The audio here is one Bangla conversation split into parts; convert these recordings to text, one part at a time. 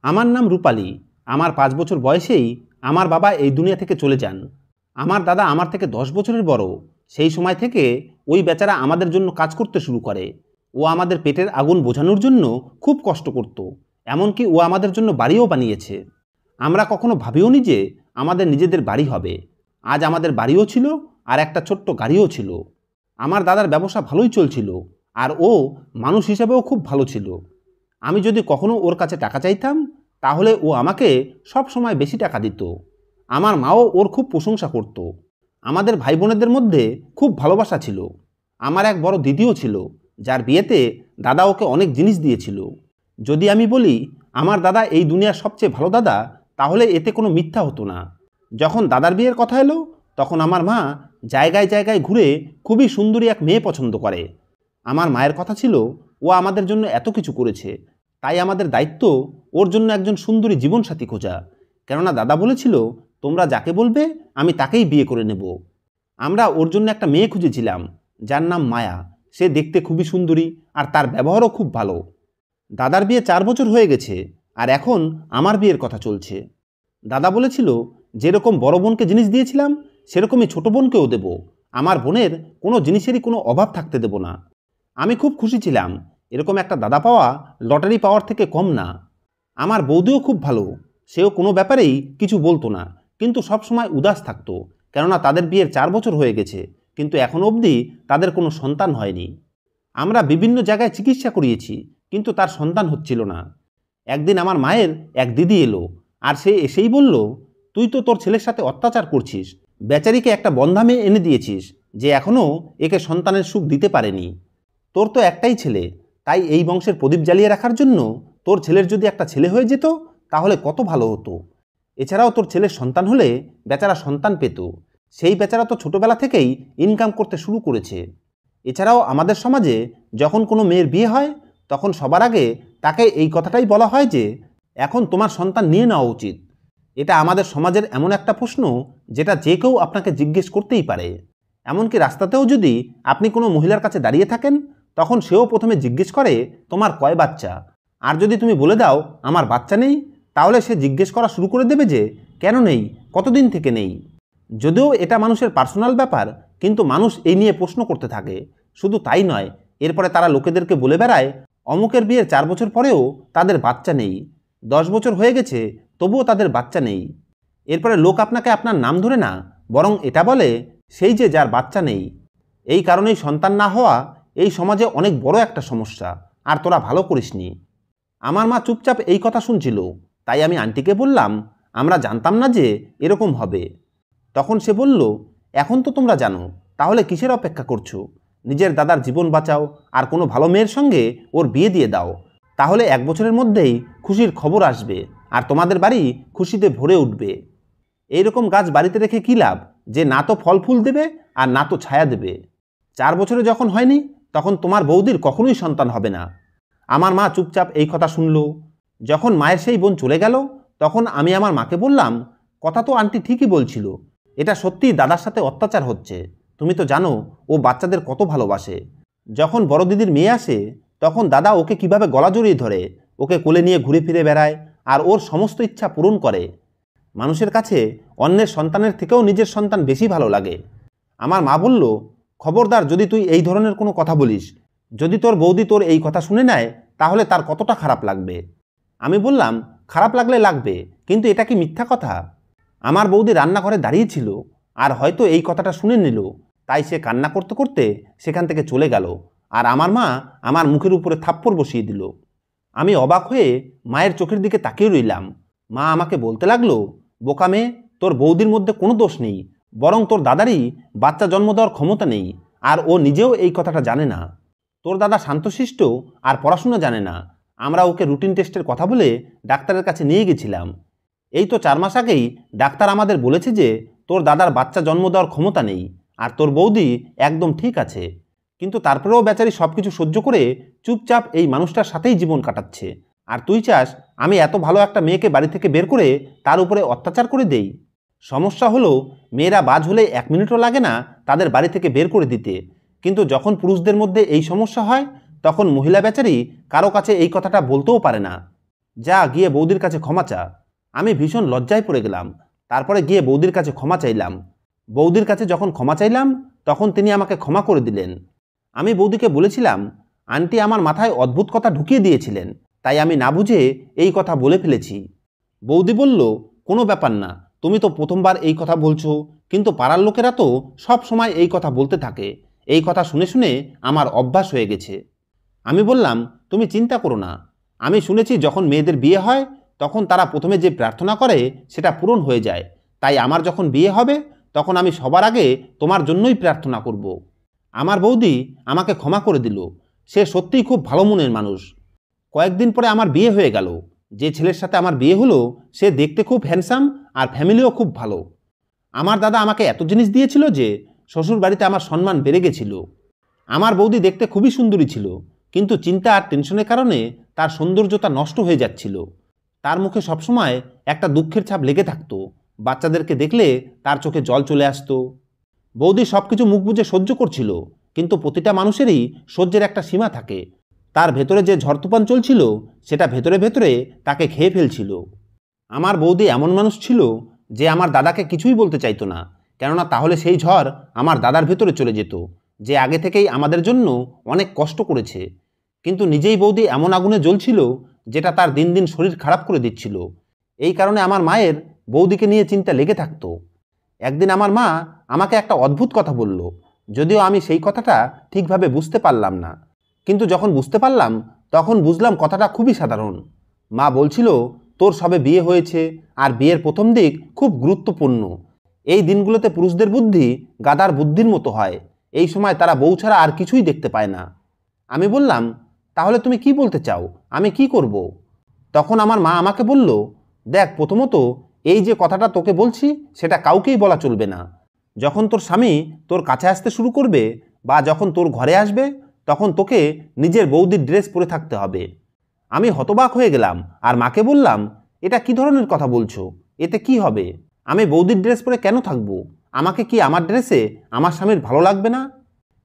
আমার নাম রূপালী। আমার ৫ বছর বয়সেই আমার বাবা এই দুনিয়া থেকে চলে যান। আমার দাদা আমার থেকে ১০ বছরের বড়। সেই সময় থেকে ওই বেচারা আমাদের জন্য কাজ করতে শুরু করে। ও আমাদের পেটের আগুন বোঝানোর জন্য খুব কষ্ট করত। এমনকি ও আমাদের জন্য বাড়িও বানিয়েছে। আমরা কখনো ভাবিওনি যে আমাদের নিজেদের বাড়ি হবে। আজ আমাদের বাড়িও ছিল আর একটা ছোট্ট গাড়িও ছিল। আমার দাদার ব্যবসা ভালোই চলছিল আর ও মানুষ হিসেবেও খুব ভালো ছিল। আমি যদি কখনো ওর কাছে টাকা চাইতাম তাহলে ও আমাকে সব সময় বেশি টাকা দিত। আমার মাও ওর খুব প্রশংসা করত। আমাদের ভাই বোনেদের মধ্যে খুব ভালোবাসা ছিল। আমার এক বড় দিদিও ছিল, যার বিয়েতে দাদা ওকে অনেক জিনিস দিয়েছিল। যদি আমি বলি আমার দাদা এই দুনিয়ার সবচেয়ে ভালো দাদা, তাহলে এতে কোনো মিথ্যা হতো না। যখন দাদার বিয়ের কথা এলো তখন আমার মা জায়গায় জায়গায় ঘুরে খুবই সুন্দরী এক মেয়ে পছন্দ করে। আমার মায়ের কথা ছিল ও আমাদের জন্য এত কিছু করেছে, তাই আমাদের দায়িত্ব ওর জন্য একজন সুন্দরী জীবনসাথী খোঁজা। কেননা দাদা বলেছিল, তোমরা যাকে বলবে আমি তাকেই বিয়ে করে নেব। আমরা ওর জন্য একটা মেয়ে খুঁজেছিলাম, যার নাম মায়া। সে দেখতে খুবই সুন্দরী আর তার ব্যবহারও খুব ভালো। দাদার বিয়ে ৪ বছর হয়ে গেছে আর এখন আমার বিয়ের কথা চলছে। দাদা বলেছিল, যেরকম বড় বোনকে জিনিস দিয়েছিলাম সেরকমই ছোট বোনকেও দেব। আমার বোনের কোনো জিনিসেরই কোনো অভাব থাকতে দেব না। আমি খুব খুশি ছিলাম। এরকম একটা দাদা পাওয়া লটারি পাওয়ার থেকে কম না। আমার বৌদিও খুব ভালো। সেও কোনো ব্যাপারেই কিছু বলতো না, কিন্তু সবসময় উদাস থাকতো। কেননা তাদের বিয়ের ৪ বছর হয়ে গেছে, কিন্তু এখনও অবধি তাদের কোনো সন্তান হয়নি। আমরা বিভিন্ন জায়গায় চিকিৎসা করিয়েছি, কিন্তু তার সন্তান হচ্ছিল না। একদিন আমার মায়ের এক দিদি এলো আর সে এসেই বলল, তুই তো তোর ছেলের সাথে অত্যাচার করছিস। বেচারিকে একটা বন্ধা মেয়ে এনে দিয়েছিস যে এখনও একে সন্তানের সুখ দিতে পারেনি। তোর তো একটাই ছেলে, তাই এই বংশের প্রদীপ জ্বালিয়ে রাখার জন্য তোর ছেলের যদি একটা ছেলে হয়ে যেত তাহলে কত ভালো হতো। এছাড়াও তোর ছেলের সন্তান হলে বেচারা সন্তান পেত। সেই বেচারা তো ছোটবেলা থেকেই ইনকাম করতে শুরু করেছে। এছাড়াও আমাদের সমাজে যখন কোনো মেয়ের বিয়ে হয় তখন সবার আগে তাকে এই কথাটাই বলা হয় যে এখন তোমার সন্তান নিয়ে নেওয়া উচিত। এটা আমাদের সমাজের এমন একটা প্রশ্ন যেটা যে কেউ আপনাকে জিজ্ঞেস করতেই পারে। এমনকি রাস্তাতেও যদি আপনি কোনো মহিলার কাছে দাঁড়িয়ে থাকেন তখন সেও প্রথমে জিজ্ঞেস করে, তোমার কয় বাচ্চা? আর যদি তুমি বলে দাও আমার বাচ্চা নেই, তাহলে সে জিজ্ঞেস করা শুরু করে দেবে যে কেন নেই, কতদিন থেকে নেই। যদিও এটা মানুষের পার্সোনাল ব্যাপার, কিন্তু মানুষ এই নিয়ে প্রশ্ন করতে থাকে। শুধু তাই নয়, এরপরে তারা লোকেদেরকে বলে বেড়ায় অমুকের বিয়ের ৪ বছর পরেও তাদের বাচ্চা নেই, ১০ বছর হয়ে গেছে তবুও তাদের বাচ্চা নেই। এরপরে লোক আপনাকে আপনার নাম ধরে না, বরং এটা বলে সেই যে যার বাচ্চা নেই। এই কারণেই সন্তান না হওয়া এই সমাজে অনেক বড় একটা সমস্যা, আর তোরা ভালো করিসনি। আমার মা চুপচাপ এই কথা শুনছিল, তাই আমি আন্টিকে বললাম, আমরা জানতাম না যে এরকম হবে। তখন সে বলল, এখন তো তোমরা জানো, তাহলে কিসের অপেক্ষা করছো? নিজের দাদার জীবন বাঁচাও আর কোনো ভালো মেয়ের সঙ্গে ওর বিয়ে দিয়ে দাও। তাহলে ১ বছরের মধ্যেই খুশির খবর আসবে আর তোমাদের বাড়ি খুশিতে ভরে উঠবে। এইরকম গাছ বাড়িতে রেখে কী লাভ, যে না তো ফল ফুল দেবে আর না তো ছায়া দেবে। ৪ বছরে যখন হয়নি তখন তোমার বৌদির কখনোই সন্তান হবে না। আমার মা চুপচাপ এই কথা শুনল। যখন মায়ের সেই বোন চলে গেল তখন আমি আমার মাকে বললাম, কথা তো আন্টি ঠিকই বলছিল, এটা সত্যিই দাদার সাথে অত্যাচার হচ্ছে। তুমি তো জানো ও বাচ্চাদের কত ভালোবাসে। যখন বড় দিদির মেয়ে আসে তখন দাদা ওকে কিভাবে গলা জড়িয়ে ধরে, ওকে কোলে নিয়ে ঘুরে ফিরে বেড়ায় আর ওর সমস্ত ইচ্ছা পূরণ করে। মানুষের কাছে অন্যের সন্তানের থেকেও নিজের সন্তান বেশি ভালো লাগে। আমার মা বলল, খবরদার যদি তুই এই ধরনের কোনো কথা বলিস, যদি তোর বৌদি তোর এই কথা শুনে নেয় তাহলে তার কতটা খারাপ লাগবে। আমি বললাম, খারাপ লাগলে লাগবে, কিন্তু এটা কি মিথ্যা কথা? আমার বৌদি রান্নাঘরে দাঁড়িয়েছিল আর হয়তো এই কথাটা শুনে নিল, তাই সে কান্না করতে করতে সেখান থেকে চলে গেল আর আমার মা আমার মুখের উপরে থাপ্পড় বসিয়ে দিল। আমি অবাক হয়ে মায়ের চোখের দিকে তাকিয়ে রইলাম। মা আমাকে বলতে লাগলো, বোকা মেয়ে, তোর বৌদির মধ্যে কোনো দোষ নেই, বরং তোর দাদারই বাচ্চা জন্ম দেওয়ার ক্ষমতা নেই, আর ও নিজেও এই কথাটা জানে না। তোর দাদা শান্তশিষ্ট আর পড়াশোনা জানে না। আমরা ওকে রুটিন টেস্টের কথা বলে ডাক্তারের কাছে নিয়ে গেছিলাম। এই তো ৪ মাস আগেই ডাক্তার আমাদের বলেছে যে তোর দাদার বাচ্চা জন্ম দেওয়ার ক্ষমতা নেই আর তোর বৌদি একদম ঠিক আছে। কিন্তু তারপরেও বেচারি সব কিছু সহ্য করে চুপচাপ এই মানুষটার সাথেই জীবন কাটাচ্ছে। আর তুই চাস আমি এত ভালো একটা মেয়েকে বাড়ি থেকে বের করে তার উপরে অত্যাচার করে দেই? সমস্যা হলো, মেয়েরা বাজ হলে ১ মিনিটও লাগে না তাদের বাড়ি থেকে বের করে দিতে, কিন্তু যখন পুরুষদের মধ্যে এই সমস্যা হয় তখন মহিলা বেচারি কারো কাছে এই কথাটা বলতেও পারে না। যা গিয়ে বৌদির কাছে ক্ষমা চা। আমি ভীষণ লজ্জায় পড়ে গেলাম। তারপরে গিয়ে বৌদির কাছে ক্ষমা চাইলাম। বৌদির কাছে যখন ক্ষমা চাইলাম তখন তিনি আমাকে ক্ষমা করে দিলেন। আমি বৌদিকে বলেছিলাম, আন্টি আমার মাথায় অদ্ভুত কথা ঢুকিয়ে দিয়েছিলেন, তাই আমি না বুঝে এই কথা বলে ফেলেছি। বৌদি বলল, কোনো ব্যাপার না, তুমি তো প্রথমবার এই কথা বলছো, কিন্তু পাড়ার লোকেরা তো সব সময় এই কথা বলতে থাকে। এই কথা শুনে শুনে আমার অভ্যাস হয়ে গেছে। আমি বললাম, তুমি চিন্তা করো না। আমি শুনেছি যখন মেয়েদের বিয়ে হয় তখন তারা প্রথমে যে প্রার্থনা করে সেটা পূরণ হয়ে যায়। তাই আমার যখন বিয়ে হবে তখন আমি সবার আগে তোমার জন্যই প্রার্থনা করব। আমার বৌদি আমাকে ক্ষমা করে দিল। সে সত্যিই খুব ভালো মনের মানুষ। কয়েকদিন পরে আমার বিয়ে হয়ে গেল। যে ছেলের সাথে আমার বিয়ে হলো সে দেখতে খুব হ্যান্ডসাম আর ফ্যামিলিও খুব ভালো। আমার দাদা আমাকে এত জিনিস দিয়েছিল যে শ্বশুর বাড়িতে আমার সম্মান বেড়ে গেছিল। আমার বৌদি দেখতে খুবই সুন্দরী ছিল, কিন্তু চিন্তা আর টেনশনের কারণে তার সৌন্দর্যতা নষ্ট হয়ে যাচ্ছিল। তার মুখে সবসময় একটা দুঃখের ছাপ লেগে থাকতো। বাচ্চাদেরকে দেখলে তার চোখে জল চলে আসতো। বৌদি সব কিছু মুখ বুজে সহ্য করছিল, কিন্তু প্রতিটা মানুষেরই সহ্যের একটা সীমা থাকে। তার ভেতরে যে ঝড় তুফান চলছিল সেটা ভেতরে ভেতরে তাকে খেয়ে ফেলছিল। আমার বৌদি এমন মানুষ ছিল যে আমার দাদাকে কিছুই বলতে চাইতো না, কেননা তাহলে সেই ঝড় আমার দাদার ভেতরে চলে যেত, যে আগে থেকেই আমাদের জন্য অনেক কষ্ট করেছে। কিন্তু নিজেই বৌদি এমন আগুনে জ্বলছিল যেটা তার দিন দিন শরীর খারাপ করে দিচ্ছিল। এই কারণে আমার মায়ের বৌদিকে নিয়ে চিন্তা লেগে থাকতো। একদিন আমার মা আমাকে একটা অদ্ভুত কথা বলল, যদিও আমি সেই কথাটা ঠিকভাবে বুঝতে পারলাম না, কিন্তু যখন বুঝতে পারলাম তখন বুঝলাম কথাটা খুবই সাধারণ। মা বলছিল, তোর সবে বিয়ে হয়েছে আর বিয়ের প্রথম দিক খুব গুরুত্বপূর্ণ। এই দিনগুলোতে পুরুষদের বুদ্ধি গাধার বুদ্ধির মতো হয়। এই সময় তারা বউ ছাড়া আর কিছুই দেখতে পায় না। আমি বললাম, তাহলে তুমি কি বলতে চাও, আমি কি করব? তখন আমার মা আমাকে বলল, দেখ, প্রথমত এই যে কথাটা তোকে বলছি সেটা কাউকেই বলা চলবে না। যখন তোর স্বামী তোর কাছে আসতে শুরু করবে বা যখন তোর ঘরে আসবে তখন তোকে নিজের বৌদির ড্রেস পরে থাকতে হবে। আমি হতবাক হয়ে গেলাম আর মাকে বললাম, এটা কি ধরনের কথা বলছো? এতে কি হবে? আমি বৌদির ড্রেস পরে কেন থাকবো? আমাকে কি আমার ড্রেসে আমার স্বামীর ভালো লাগবে না?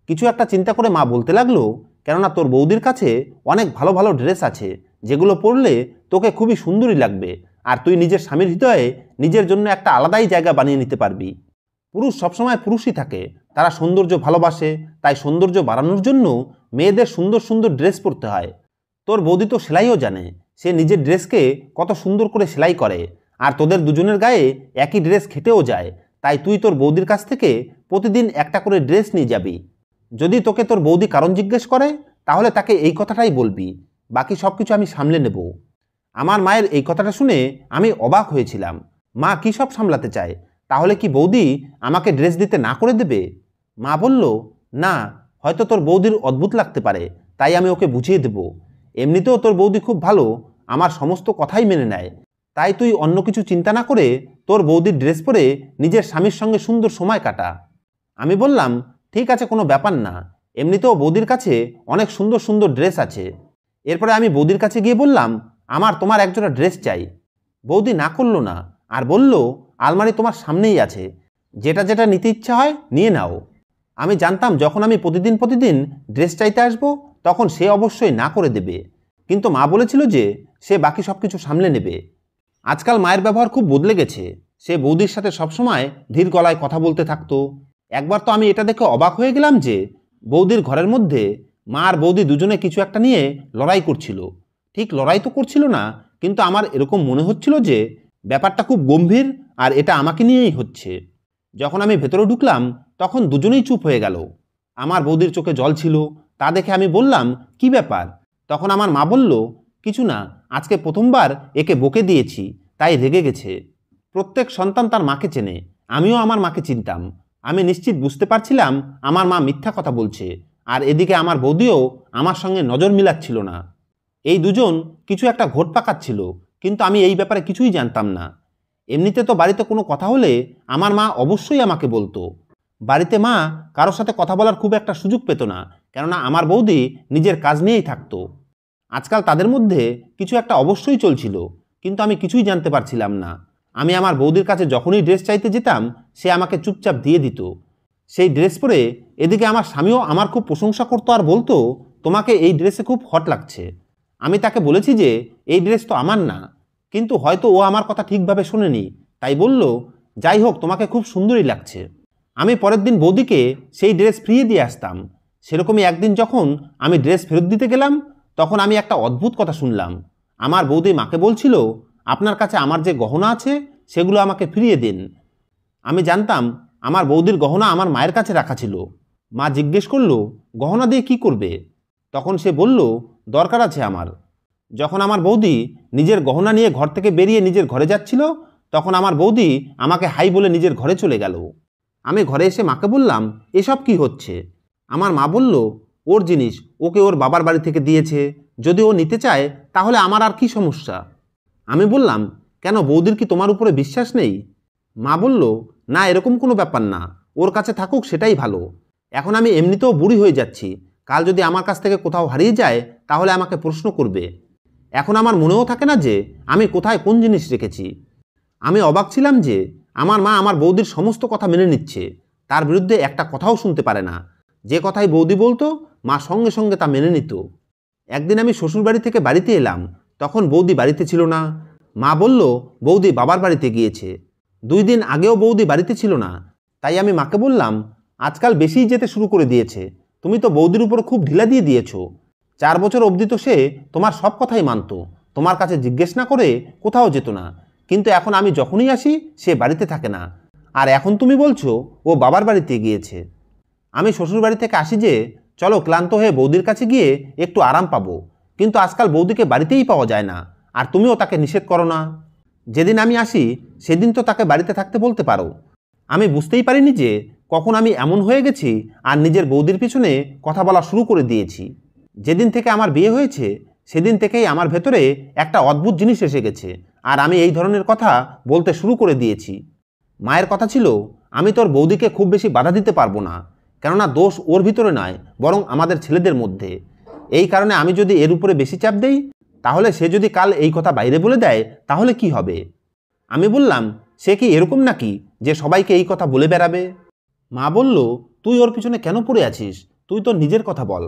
কিছু একটা চিন্তা করে মা বলতে লাগলো, কেননা তোর বৌদির কাছে অনেক ভালো ভালো ড্রেস আছে যেগুলো পরলে তোকে খুবই সুন্দরী লাগবে, আর তুই নিজের স্বামীর হৃদয়ে নিজের জন্য একটা আলাদাই জায়গা বানিয়ে নিতে পারবি। পুরুষ সবসময় পুরুষই থাকে, তারা সৌন্দর্য ভালোবাসে, তাই সৌন্দর্য বাড়ানোর জন্য মেয়েদের সুন্দর সুন্দর ড্রেস পরতে হয়। তোর বৌদি তো সেলাইও জানে, সে নিজের ড্রেসকে কত সুন্দর করে সেলাই করে, আর তোদের দুজনের গায়ে একই ড্রেস খেটেও যায়। তাই তুই তোর বৌদির কাছ থেকে প্রতিদিন একটা করে ড্রেস নিয়ে যাবি। যদি তোকে তোর বৌদি কারণ জিজ্ঞেস করে তাহলে তাকে এই কথাটাই বলবি, বাকি সব কিছু আমি সামলে নেব। আমার মায়ের এই কথাটা শুনে আমি অবাক হয়েছিলাম। মা কী সব সামলাতে চায়? তাহলে কি বৌদি আমাকে ড্রেস দিতে না করে দেবে? মা বলল, না, হয়তো তোর বৌদির অদ্ভুত লাগতে পারে, তাই আমি ওকে বুঝিয়ে দেব। এমনিতেও তোর বৌদি খুব ভালো, আমার সমস্ত কথাই মেনে নেয়। তাই তুই অন্য কিছু চিন্তা না করে তোর বৌদির ড্রেস পরে নিজের স্বামীর সঙ্গে সুন্দর সময় কাটা। আমি বললাম, ঠিক আছে, কোনো ব্যাপার না, এমনিতেও বৌদির কাছে অনেক সুন্দর সুন্দর ড্রেস আছে। এরপরে আমি বৌদির কাছে গিয়ে বললাম, আমার তোমার একজোড়া ড্রেস চাই। বৌদি না করলো না আর বলল, আলমারি তোমার সামনেই আছে, যেটা যেটা নিতে ইচ্ছা হয় নিয়ে নাও। আমি জানতাম যখন আমি প্রতিদিন প্রতিদিন ড্রেস চাইতে আসবো তখন সে অবশ্যই না করে দেবে, কিন্তু মা বলেছিল যে সে বাকি সব কিছু সামলে নেবে। আজকাল মায়ের ব্যবহার খুব বদলে গেছে। সে বৌদির সাথে সবসময় ধীর গলায় কথা বলতে থাকতো। একবার তো আমি এটা দেখে অবাক হয়ে গেলাম যে বৌদির ঘরের মধ্যে মা আর বৌদি দুজনে কিছু একটা নিয়ে লড়াই করছিল। ঠিক লড়াই তো করছিল না, কিন্তু আমার এরকম মনে হচ্ছিল যে ব্যাপারটা খুব গম্ভীর আর এটা আমাকে নিয়েই হচ্ছে। যখন আমি ভেতরে ঢুকলাম তখন দুজনেই চুপ হয়ে গেল। আমার বৌদির চোখে জল ছিল, তা দেখে আমি বললাম, কি ব্যাপার? তখন আমার মা বলল, কিছু না, আজকে প্রথমবার একে বকে দিয়েছি তাই রেগে গেছে। প্রত্যেক সন্তান তার মাকে চেনে, আমিও আমার মাকে চিনতাম। আমি নিশ্চিত বুঝতে পারছিলাম আমার মা মিথ্যা কথা বলছে, আর এদিকে আমার বৌদিও আমার সঙ্গে নজর মিলাচ্ছিল না। এই দুজন কিছু একটা ঘোট পাকাচ্ছিল, কিন্তু আমি এই ব্যাপারে কিছুই জানতাম না। এমনিতে তো বাড়িতে কোনো কথা হলে আমার মা অবশ্যই আমাকে বলতো। বাড়িতে মা কারোর সাথে কথা বলার খুব একটা সুযোগ পেত না, কেননা আমার বৌদি নিজের কাজ নিয়েই থাকতো। আজকাল তাদের মধ্যে কিছু একটা অবশ্যই চলছিল, কিন্তু আমি কিছুই জানতে পারছিলাম না। আমি আমার বৌদির কাছে যখনই ড্রেস চাইতে যেতাম সে আমাকে চুপচাপ দিয়ে দিত। সেই ড্রেস পরে এদিকে আমার স্বামীও আমার খুব প্রশংসা করতো আর বলতো, তোমাকে এই ড্রেসে খুব হট লাগছে। আমি তাকে বলেছি যে এই ড্রেস তো আমার না, কিন্তু হয়তো ও আমার কথা ঠিকভাবে শোনেনি, তাই বলল, যাই হোক তোমাকে খুব সুন্দরই লাগছে। আমি পরের দিন বৌদিকে সেই ড্রেস ফিরিয়ে দিয়ে আসতাম। সেরকমই একদিন যখন আমি ড্রেস ফেরত দিতে গেলাম, তখন আমি একটা অদ্ভুত কথা শুনলাম। আমার বৌদি মাকে বলছিল, আপনার কাছে আমার যে গহনা আছে সেগুলো আমাকে ফিরিয়ে দিন। আমি জানতাম আমার বৌদির গহনা আমার মায়ের কাছে রাখা ছিল। মা জিজ্ঞেস করলো, গহনা দিয়ে কি করবে? তখন সে বলল, দরকার আছে আমার। যখন আমার বৌদি নিজের গহনা নিয়ে ঘর থেকে বেরিয়ে নিজের ঘরে যাচ্ছিল, তখন আমার বৌদি আমাকে হাই বলে নিজের ঘরে চলে গেল। আমি ঘরে এসে মাকে বললাম, এসব কি হচ্ছে? আমার মা বলল, ওর জিনিস ওকে ওর বাবার বাড়ি থেকে দিয়েছে, যদি ও নিতে চায় তাহলে আমার আর কি সমস্যা? আমি বললাম, কেন, বৌদির কি তোমার উপরে বিশ্বাস নেই? মা বলল, না, এরকম কোনো ব্যাপার না, ওর কাছে থাকুক সেটাই ভালো। এখন আমি এমনিতেও বুড়ি হয়ে যাচ্ছি, কাল যদি আমার কাছ থেকে কোথাও হারিয়ে যায় তাহলে আমাকে প্রশ্ন করবে। এখন আমার মনেও থাকে না যে আমি কোথায় কোন জিনিস রেখেছি। আমি অবাক ছিলাম যে আমার মা আমার বৌদির সমস্ত কথা মেনে নিচ্ছে, তার বিরুদ্ধে একটা কথাও শুনতে পারে না। যে কথাই বৌদি বলতো মা সঙ্গে সঙ্গে তা মেনে নিত। একদিন আমি শ্বশুরবাড়ি থেকে বাড়িতে এলাম, তখন বৌদি বাড়িতে ছিল না। মা বলল, বৌদি বাবার বাড়িতে গিয়েছে। 2 দিন আগেও বৌদি বাড়িতে ছিল না। তাই আমি মাকে বললাম, আজকাল বেশিই যেতে শুরু করে দিয়েছে, তুমি তো বৌদির উপর খুব ঢিলা দিয়ে দিয়েছো। 4 বছর অবধি তো সে তোমার সব কথাই মানত, তোমার কাছে জিজ্ঞেস না করে কোথাও যেত না, কিন্তু এখন আমি যখনই আসি সে বাড়িতে থাকে না, আর এখন তুমি বলছো ও বাবার বাড়িতে গিয়েছে। আমি শ্বশুরবাড়ি থেকে আসি যে চলো ক্লান্ত হয়ে বৌদির কাছে গিয়ে একটু আরাম পাবো, কিন্তু আজকাল বৌদিকে বাড়িতেই পাওয়া যায় না, আর তুমিও তাকে নিষেধ করো না। যেদিন আমি আসি সেদিন তো তাকে বাড়িতে থাকতে বলতে পারো। আমি বুঝতেই পারিনি যে কখন আমি এমন হয়ে গেছি আর নিজের বৌদির পিছনে কথা বলা শুরু করে দিয়েছি। যেদিন থেকে আমার বিয়ে হয়েছে সেদিন থেকেই আমার ভেতরে একটা অদ্ভুত জিনিস এসে গেছে, আর আমি এই ধরনের কথা বলতে শুরু করে দিয়েছি। মায়ের কথা ছিল, আমি তোর বৌদিকে খুব বেশি বাধা দিতে পারবো না, কেননা দোষ ওর ভিতরে নয় বরং আমাদের ছেলেদের মধ্যে। এই কারণে আমি যদি এর উপরে বেশি চাপ দেই, তাহলে সে যদি কাল এই কথা বাইরে বলে দেয় তাহলে কি হবে? আমি বললাম, সে কি এরকম নাকি যে সবাইকে এই কথা বলে বেড়াবে? মা বলল, তুই ওর পিছনে কেন পড়ে আছিস, তুই তো নিজের কথা বল।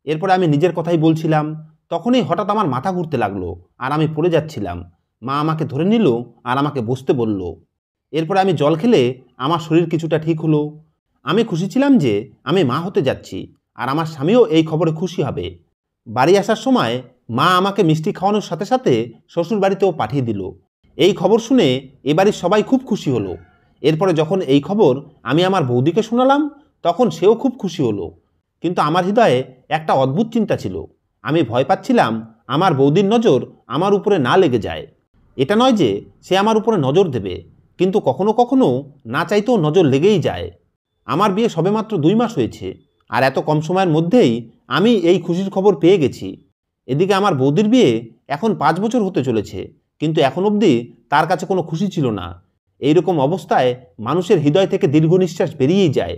এরপরে আমি নিজের কথাই বলছিলাম, তখনই হঠাৎ আমার মাথা ঘুরতে লাগলো আর আমি পড়ে যাচ্ছিলাম। মা আমাকে ধরে নিল আর আমাকে বসতে বলল। এরপরে আমি জল খেলে আমার শরীর কিছুটা ঠিক হলো। আমি খুশি ছিলাম যে আমি মা হতে যাচ্ছি, আর আমার স্বামীও এই খবরে খুশি হবে। বাড়ি আসার সময় মা আমাকে মিষ্টি খাওয়ানোর সাথে সাথে শ্বশুর বাড়িতেও পাঠিয়ে দিল। এই খবর শুনে এ বাড়ির সবাই খুব খুশি হলো। এরপরে যখন এই খবর আমি আমার বৌদিকে শোনালাম, তখন সেও খুব খুশি হলো। কিন্তু আমার হৃদয়ে একটা অদ্ভুত চিন্তা ছিল। আমি ভয় পাচ্ছিলাম আমার বৌদির নজর আমার উপরে না লেগে যায়। এটা নয় যে সে আমার উপরে নজর দেবে, কিন্তু কখনো কখনো না চাইতেও নজর লেগেই যায়। আমার বিয়ে সবেমাত্র 2 মাস হয়েছে, আর এত কম সময়ের মধ্যেই আমি এই খুশির খবর পেয়ে গেছি। এদিকে আমার বৌদির বিয়ে এখন 5 বছর হতে চলেছে, কিন্তু এখন অবধি তার কাছে কোনো খুশি ছিল না। এইরকম অবস্থায় মানুষের হৃদয় থেকে দীর্ঘ নিঃশ্বাস বেরিয়েই যায়।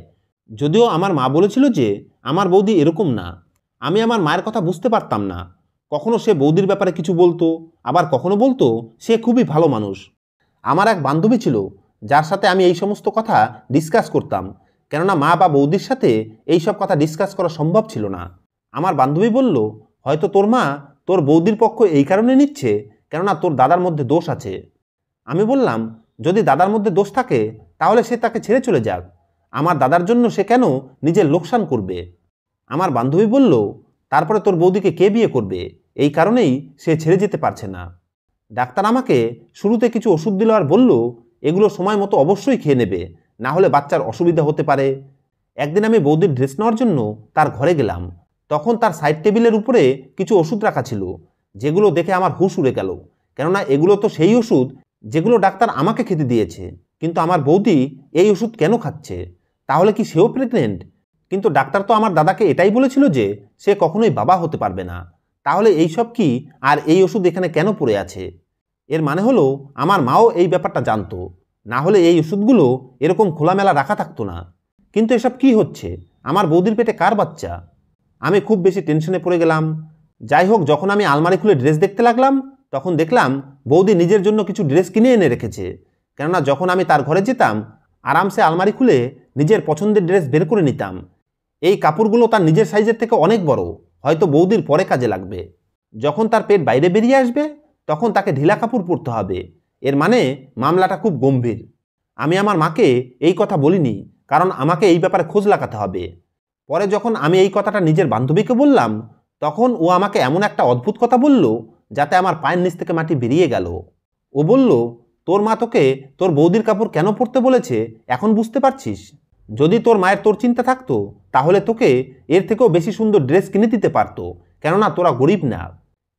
যদিও আমার মা বলেছিল যে আমার বৌদি এরকম না। আমি আমার মায়ের কথা বুঝতে পারতাম না। কখনো সে বৌদির ব্যাপারে কিছু বলতো, আবার কখনো বলতো সে খুবই ভালো মানুষ। আমার এক বান্ধবী ছিল যার সাথে আমি এই সমস্ত কথা ডিসকাস করতাম, কেননা মা বা বৌদির সাথে এই সব কথা ডিসকাস করা সম্ভব ছিল না। আমার বান্ধবী বলল, হয়তো তোর মা তোর বৌদির পক্ষ এই কারণে নিচ্ছে কেননা তোর দাদার মধ্যে দোষ আছে। আমি বললাম, যদি দাদার মধ্যে দোষ থাকে তাহলে সে তাকে ছেড়ে চলে যাক, আমার দাদার জন্য সে কেন নিজের লোকসান করবে? আমার বান্ধবী বলল, তারপরে তোর বৌদিকে কে বিয়ে করবে? এই কারণেই সে ছেড়ে যেতে পারছে না। ডাক্তার আমাকে শুরুতে কিছু ওষুধ দিল আর বলল, এগুলো সময় মতো অবশ্যই খেয়ে নেবে, না হলে বাচ্চার অসুবিধা হতে পারে। একদিন আমি বৌদির ড্রেস নেওয়ার জন্য তার ঘরে গেলাম, তখন তার সাইড টেবিলের উপরে কিছু ওষুধ রাখা ছিল, যেগুলো দেখে আমার হুঁশ উড়ে গেল, কেননা এগুলো তো সেই ওষুধ যেগুলো ডাক্তার আমাকে খেতে দিয়েছে। কিন্তু আমার বৌদি এই ওষুধ কেন খাচ্ছে? তাহলে কি সেও প্রেগনেন্ট? কিন্তু ডাক্তার তো আমার দাদাকে এটাই বলেছিল যে সে কখনোই বাবা হতে পারবে না। তাহলে এই সব কি, আর এই ওষুধ এখানে কেন পড়ে আছে? এর মানে হলো আমার মাও এই ব্যাপারটা জানতো, না হলে এই ওষুধগুলো এরকম খোলামেলা রাখা থাকতো না। কিন্তু এসব কি হচ্ছে? আমার বৌদির পেটে কার বাচ্চা? আমি খুব বেশি টেনশনে পড়ে গেলাম। যাই হোক, যখন আমি আলমারি খুলে ড্রেস দেখতে লাগলাম, তখন দেখলাম বৌদি নিজের জন্য কিছু ড্রেস কিনে এনে রেখেছে। কেননা যখন আমি তার ঘরে যেতাম আরামসে আলমারি খুলে নিজের পছন্দের ড্রেস বের করে নিতাম। এই কাপড়গুলো তার নিজের সাইজের থেকে অনেক বড়, হয়তো বৌদির পরে কাজে লাগবে। যখন তার পেট বাইরে বেরিয়ে আসবে তখন তাকে ঢিলা কাপড় পরতে হবে। এর মানে মামলাটা খুব গম্ভীর। আমি আমার মাকে এই কথা বলিনি, কারণ আমাকে এই ব্যাপারে খোঁজ লাগাতে হবে। পরে যখন আমি এই কথাটা নিজের বান্ধবীকে বললাম, তখন ও আমাকে এমন একটা অদ্ভুত কথা বলল যাতে আমার পায়ের নিচ থেকে মাটি বেরিয়ে গেল। ও বলল, তোর মা তোকে তোর বৌদির কাপড় কেন পরতে বলেছে এখন বুঝতে পারছিস? যদি তোর মায়ের তোর চিন্তা থাকতো তাহলে তোকে এর থেকেও বেশি সুন্দর ড্রেস কিনে দিতে পারতো, কেননা তোরা গরিব না।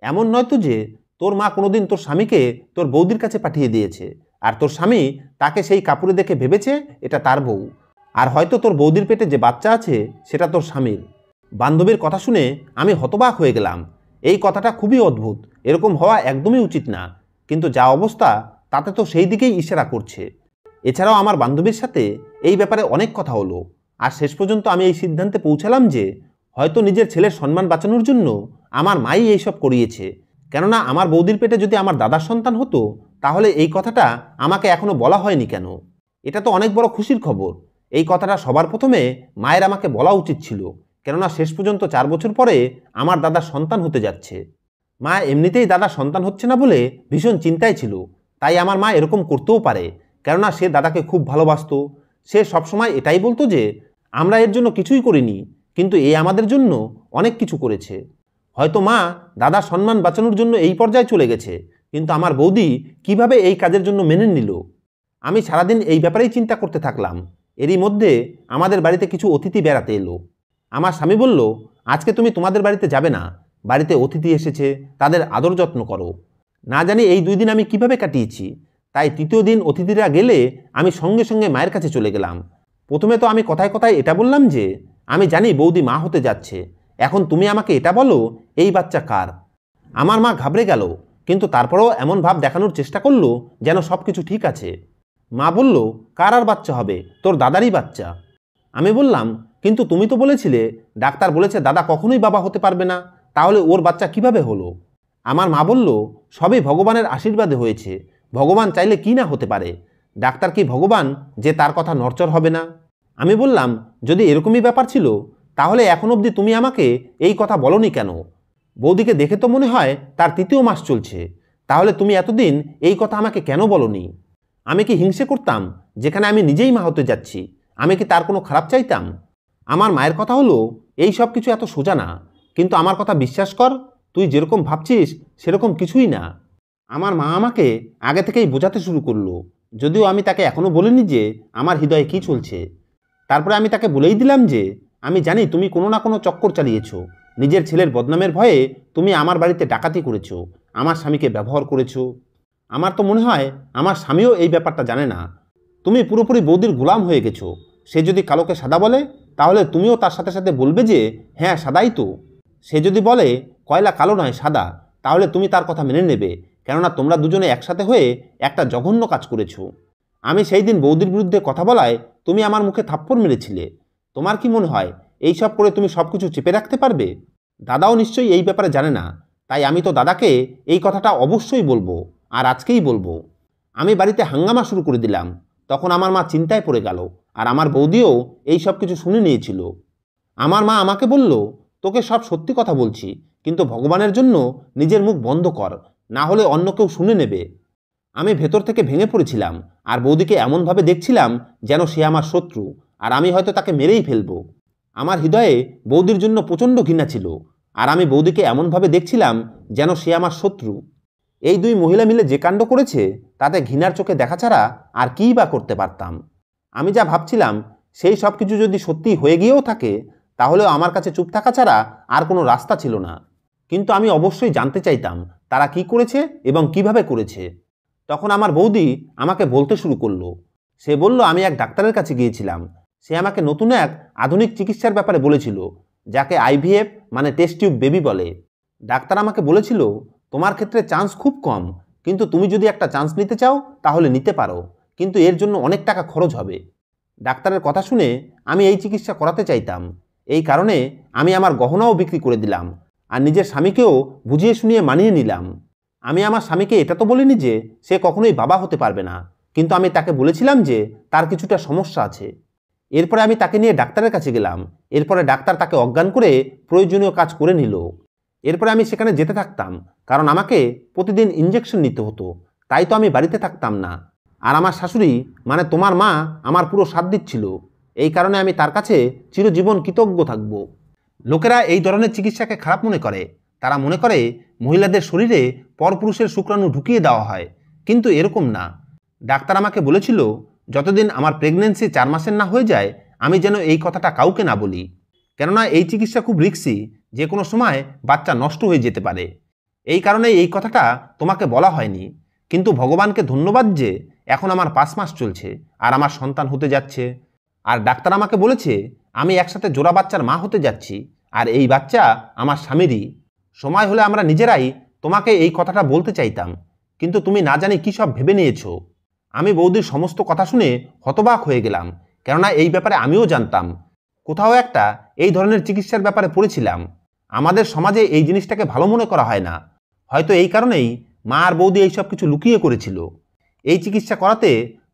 এমন নয় তো যে তোর মা কোনোদিন তোর স্বামীকে তোর বৌদির কাছে পাঠিয়ে দিয়েছে, আর তোর স্বামী তাকে সেই কাপড়ে দেখে ভেবেছে এটা তার বউ, আর হয়তো তোর বৌদির পেটে যে বাচ্চা আছে সেটা তোর স্বামীর। বান্ধবীর কথা শুনে আমি হতবাক হয়ে গেলাম। এই কথাটা খুবই অদ্ভুত, এরকম হওয়া একদমই উচিত না, কিন্তু যা অবস্থা তাতে তো সেই দিকেই ইশারা করছে। এছাড়াও আমার বান্ধবীর সাথে এই ব্যাপারে অনেক কথা হলো, আর শেষ পর্যন্ত আমি এই সিদ্ধান্তে পৌঁছালাম যে হয়তো নিজের ছেলের সম্মান বাঁচানোর জন্য আমার মাই এইসব করিয়েছে। কেননা আমার বৌদির পেটে যদি আমার দাদার সন্তান হতো তাহলে এই কথাটা আমাকে এখনো বলা হয়নি কেন? এটা তো অনেক বড় খুশির খবর। এই কথাটা সবার প্রথমে মায়ের আমাকে বলা উচিত ছিল, কেননা শেষ পর্যন্ত 4 বছর পরে আমার দাদার সন্তান হতে যাচ্ছে। মা এমনিতেই দাদার সন্তান হচ্ছে না বলে ভীষণ চিন্তায় ছিল, তাই আমার মা এরকম করতেও পারে, কেননা সে দাদাকে খুব ভালোবাসতো। সে সবসময় এটাই বলতো যে আমরা এর জন্য কিছুই করিনি, কিন্তু এ আমাদের জন্য অনেক কিছু করেছে। হয়তো মা দাদার সম্মান বাঁচানোর জন্য এই পর্যায়ে চলে গেছে, কিন্তু আমার বৌদি কিভাবে এই কাজের জন্য মেনে নিল? আমি সারাদিন এই ব্যাপারেই চিন্তা করতে থাকলাম। এরই মধ্যে আমাদের বাড়িতে কিছু অতিথি বেড়াতে এলো। আমার স্বামী বলল, আজকে তুমি তোমাদের বাড়িতে যাবে না, বাড়িতে অতিথি এসেছে, তাদের আদর যত্ন করো। না জানি এই 2 দিন আমি কিভাবে কাটিয়েছি। তাই 3য় দিন অতিথিরা গেলে আমি সঙ্গে সঙ্গে মায়ের কাছে চলে গেলাম। প্রথমে তো আমি কথায় কথায় এটা বললাম যে আমি জানি বৌদি মা হতে যাচ্ছে, এখন তুমি আমাকে এটা বলো এই বাচ্চা কার? আমার মা ঘাবড়ে গেল, কিন্তু তারপরেও এমন ভাব দেখানোর চেষ্টা করলো যেন সব কিছু ঠিক আছে। মা বলল, কার আর বাচ্চা হবে, তোর দাদারই বাচ্চা। আমি বললাম, কিন্তু তুমি তো বলেছিলে ডাক্তার বলেছে দাদা কখনোই বাবা হতে পারবে না, তাহলে ওর বাচ্চা কিভাবে হলো? আমার মা বলল, সবই ভগবানের আশীর্বাদে হয়েছে, ভগবান চাইলে কি না হতে পারে। ডাক্তার কি ভগবান যে তার কথা নড়চড় হবে না? আমি বললাম, যদি এরকমই ব্যাপার ছিল তাহলে এখন অবধি তুমি আমাকে এই কথা বলনি কেন? বৌদিকে দেখে তো মনে হয় তার 3য় মাস চলছে, তাহলে তুমি এতদিন এই কথা আমাকে কেন বলনি? আমি কি হিংসে করতাম যেখানে আমি নিজেই মা হতে যাচ্ছি? আমি কি তার কোনো খারাপ চাইতাম? আমার মায়ের কথা হলো, এই সব কিছু এত সোজা না, কিন্তু আমার কথা বিশ্বাস কর, তুই যেরকম ভাবছিস সেরকম কিছুই না। আমার মা আমাকে আগে থেকেই বোঝাতে শুরু করলো, যদিও আমি তাকে এখনও বলিনি যে আমার হৃদয়ে কী চলছে। তারপরে আমি তাকে বলেই দিলাম যে আমি জানি তুমি কোনো না কোনো চক্কর চালিয়েছ, নিজের ছেলের বদনামের ভয়ে তুমি আমার বাড়িতে ডাকাতি করেছ, আমার স্বামীকে ব্যবহার করেছ। আমার তো মনে হয় আমার স্বামীও এই ব্যাপারটা জানে না। তুমি পুরোপুরি বৌদির গোলাম হয়ে গেছো। সে যদি কালোকে সাদা বলে তাহলে তুমিও তার সাথে সাথে বলবে যে হ্যাঁ সাদাই তো। সে যদি বলে কয়লা কালো নয় সাদা, তাহলে তুমি তার কথা মেনে নেবে, কেননা তোমরা দুজনে একসাথে হয়ে একটা জঘন্য কাজ করেছো। আমি সেই দিন বৌদির বিরুদ্ধে কথা বলায় তুমি আমার মুখে থাপ্পড় মেরেছিলে। তোমার কি মনে হয় এই সব করে তুমি সব কিছু চেপে রাখতে পারবে? দাদাও নিশ্চয়ই এই ব্যাপারে জানে না, তাই আমি তো দাদাকে এই কথাটা অবশ্যই বলবো, আর আজকেই বলবো। আমি বাড়িতে হাঙ্গামা শুরু করে দিলাম। তখন আমার মা চিন্তায় পড়ে গেল, আর আমার বৌদিও এই সব কিছু শুনে নিয়েছিল। আমার মা আমাকে বলল, তোকে সব সত্যি কথা বলছি, কিন্তু ভগবানের জন্য নিজের মুখ বন্ধ কর, না হলে অন্য কেউ শুনে নেবে। আমি ভেতর থেকে ভেঙে পড়েছিলাম, আর বৌদিকে এমনভাবে দেখছিলাম যেন সে আমার শত্রু, আর আমি হয়তো তাকে মেরেই ফেলব। আমার হৃদয়ে বৌদির জন্য প্রচণ্ড ঘৃণা ছিল, আর আমি বৌদিকে এমনভাবে দেখছিলাম যেন সে আমার শত্রু। এই 2 মহিলা মিলে যে কাণ্ড করেছে তাতে ঘৃণার চোখে দেখা ছাড়া আর কী বা করতে পারতাম? আমি যা ভাবছিলাম সেই সব কিছু যদি সত্যি হয়ে গিয়েও থাকে তাহলেও আমার কাছে চুপ থাকা ছাড়া আর কোনো রাস্তা ছিল না। কিন্তু আমি অবশ্যই জানতে চাইতাম তারা কি করেছে এবং কিভাবে করেছে। তখন আমার বৌদি আমাকে বলতে শুরু করলো। সে বলল, আমি এক ডাক্তারের কাছে গিয়েছিলাম। সে আমাকে নতুন এক আধুনিক চিকিৎসার ব্যাপারে বলেছিল, যাকে আইভিএফ মানে টেস্ট টিউব বেবি বলে। ডাক্তার আমাকে বলেছিল, তোমার ক্ষেত্রে চান্স খুব কম, কিন্তু তুমি যদি একটা চান্স নিতে চাও তাহলে নিতে পারো, কিন্তু এর জন্য অনেক টাকা খরচ হবে। ডাক্তারের কথা শুনে আমি এই চিকিৎসা করাতে চাইতাম। এই কারণে আমি আমার গহনাও বিক্রি করে দিলাম, আর নিজের স্বামীকেও বুঝিয়ে শুনিয়ে মানিয়ে নিলাম। আমি আমার স্বামীকে এটা তো বলিনি যে সে কখনোই বাবা হতে পারবে না, কিন্তু আমি তাকে বলেছিলাম যে তার কিছুটা সমস্যা আছে। এরপরে আমি তাকে নিয়ে ডাক্তারের কাছে গেলাম। এরপরে ডাক্তার তাকে অজ্ঞান করে প্রয়োজনীয় কাজ করে নিল। এরপরে আমি সেখানে যেতে থাকতাম, কারণ আমাকে প্রতিদিন ইঞ্জেকশন নিতে হতো। তাই তো আমি বাড়িতে থাকতাম না। আর আমার শাশুড়ি মানে তোমার মা আমার পুরো সাথ দিচ্ছিল। এই কারণে আমি তার কাছে চিরজীবন কৃতজ্ঞ থাকব। লোকেরা এই ধরনের চিকিৎসাকে খারাপ মনে করে। তারা মনে করে মহিলাদের শরীরে পরপুরুষের শুক্রাণু ঢুকিয়ে দেওয়া হয়, কিন্তু এরকম না। ডাক্তার আমাকে বলেছিল যতদিন আমার প্রেগন্যান্সি 4 মাসের না হয়ে যায় আমি যেন এই কথাটা কাউকে না বলি, কেননা এই চিকিৎসা খুব রিস্কি, যে কোনো সময় বাচ্চা নষ্ট হয়ে যেতে পারে। এই কারণে এই কথাটা তোমাকে বলা হয়নি। কিন্তু ভগবানকে ধন্যবাদ যে এখন আমার 5 মাস চলছে আর আমার সন্তান হতে যাচ্ছে। আর ডাক্তার আমাকে বলেছে আমি একসাথে জোড়া বাচ্চার মা হতে যাচ্ছি, আর এই বাচ্চা আমার স্বামীরই। সময় হলে আমরা নিজেরাই তোমাকে এই কথাটা বলতে চাইতাম, কিন্তু তুমি না জানি কী সব ভেবে নিয়েছো। আমি বৌদির সমস্ত কথা শুনে হতবাক হয়ে গেলাম, কেননা এই ব্যাপারে আমিও জানতাম। কোথাও একটা এই ধরনের চিকিৎসার ব্যাপারে পড়েছিলাম। আমাদের সমাজে এই জিনিসটাকে ভালো মনে করা হয় না। হয়তো এই কারণেই মা আর বৌদি এইসব কিছু লুকিয়ে করেছিল। এই চিকিৎসা করাতে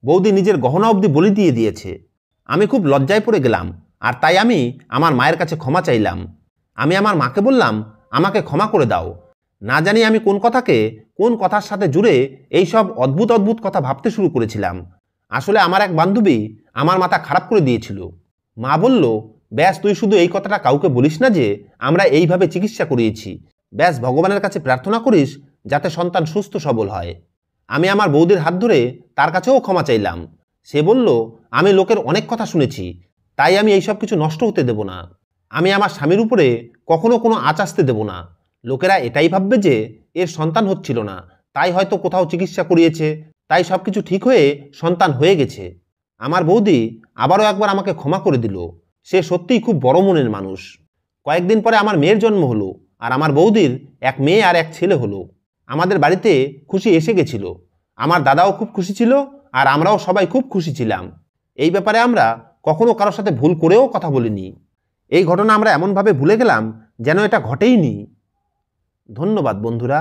বৌদি নিজের গহনা অবধি বলি দিয়ে দিয়েছে। আমি খুব লজ্জায় পড়ে গেলাম, আর তাই আমি আমার মায়ের কাছে ক্ষমা চাইলাম। আমি আমার মাকে বললাম আমাকে ক্ষমা করে দাও। না জানি আমি কোন কথার সাথে জুড়ে এই সব অদ্ভুত অদ্ভুত কথা ভাবতে শুরু করেছিলাম। আসলে আমার এক বান্ধবী আমার মাথা খারাপ করে দিয়েছিল। মা বলল, ব্যাস তুই শুধু এই কথাটা কাউকে বলিস না যে আমরা এইভাবে চিকিৎসা করিয়েছি। ব্যাস ভগবানের কাছে প্রার্থনা করিস যাতে সন্তান সুস্থ সবল হয়। আমি আমার বৌদির হাত ধরে তার কাছেও ক্ষমা চাইলাম। সে বলল, আমি লোকের অনেক কথা শুনেছি, তাই আমি এইসব কিছু নষ্ট হতে দেব না। আমি আমার স্বামীর উপরে কখনো কোনো আঁচ আসতে দেব না। লোকেরা এটাই ভাববে যে এর সন্তান হচ্ছিল না, তাই হয়তো কোথাও চিকিৎসা করিয়েছে, তাই সব কিছু ঠিক হয়ে সন্তান হয়ে গেছে। আমার বৌদি আবারও একবার আমাকে ক্ষমা করে দিল। সে সত্যিই খুব বড় মনের মানুষ। কয়েকদিন পরে আমার মেয়ের জন্ম হলো, আর আমার বৌদির এক মেয়ে আর এক ছেলে হলো। আমাদের বাড়িতে খুশি এসে গেছিল। আমার দাদাও খুব খুশি ছিল, আর আমরাও সবাই খুব খুশি ছিলাম। এই ব্যাপারে আমরা কখনো কারোর সাথে ভুল করেও কথা বলিনি। এই ঘটনা আমরা এমনভাবে ভুলে গেলাম যেন এটা ঘটেইনি। ধন্যবাদ বন্ধুরা।